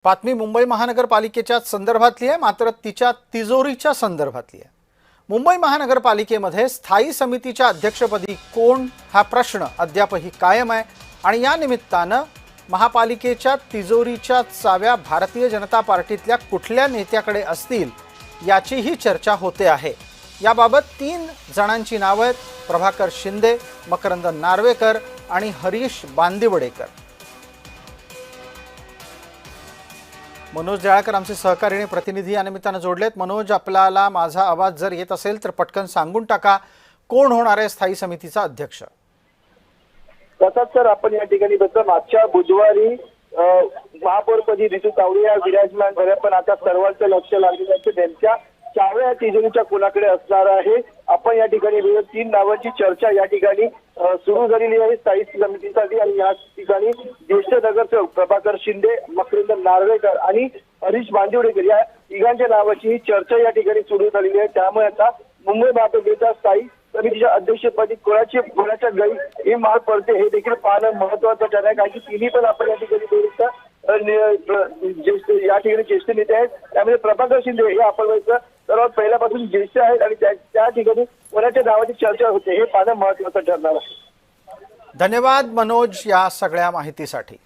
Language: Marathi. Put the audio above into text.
बातमी मुंबई महानगरपालिकेच्या संदर्भातली आहे, मात्र तिच्या तिजोरीच्या संदर्भातली आहे। मुंबई महानगरपालिकेमध्ये स्थायी समितीच्या अध्यक्षपदी कोण हा प्रश्न अद्यापही कायम आहे आणि या निमित्तानं महापालिकेच्या तिजोरीच्या चाव्या भारतीय जनता पार्टीतल्या कुठल्या नेत्याकडे असतील याचीही चर्चा होते आहे। याबाबत 3 जणांची नावे आहेत, प्रभाकर शिंदे, मकरंद नार्वेकर आणि हरीश बांदिवडेकर। मनोज जळाकर आमचे सहकारी आणि प्रतिनिधी या निमित्तानं जोडलेत। मनोज, आपल्याला माझा आवाज जर येत असेल तर पटकन सांगून टाका, कोण होणार आहे स्थायी समितीचा अध्यक्ष? तसंच सर, आपण या ठिकाणी बघतो मागच्या बुधवारी महापौरपदी ऋतू तावडे या विराजमान झाल्या, पण आता सर्वांचं लक्ष लागलेलं आहे त्यांच्या चाव्या तिजोरीच्या कोणाकडे असणार आहे। आपण या ठिकाणी 3 नावांची चर्चा या ठिकाणी सुरू झालेली आहे स्थायी समितीसाठी आणि या ठिकाणी ज्येष्ठ नगरसेवक प्रभाकर शिंदे, मकरंद नार्वेकर आणि हरीश बांदिवडेकर या तिघांच्या नावाची चर्चा या ठिकाणी सुरू झालेली आहे। त्यामुळे आता मुंबई महापालिकेच्या स्थायी समितीच्या अध्यक्षपदी कोणाच्या गळी ही माळ पडते हे देखील पाहणं महत्वाचं ठरणार आहे, कारण की तिन्ही पण आपण या ठिकाणी या ठिकाणी ज्येष्ठ नेते आहेत। त्यामध्ये प्रभाकर शिंदे हे आपण सर्वात पहिल्यापासून ज्येष्ठ आहेत आणि त्या ठिकाणी कोणाच्या नावाची चर्चा होते हे पाहणं महत्वाचं ठरणार आहे। धन्यवाद मनोज या सगळ्या माहितीसाठी।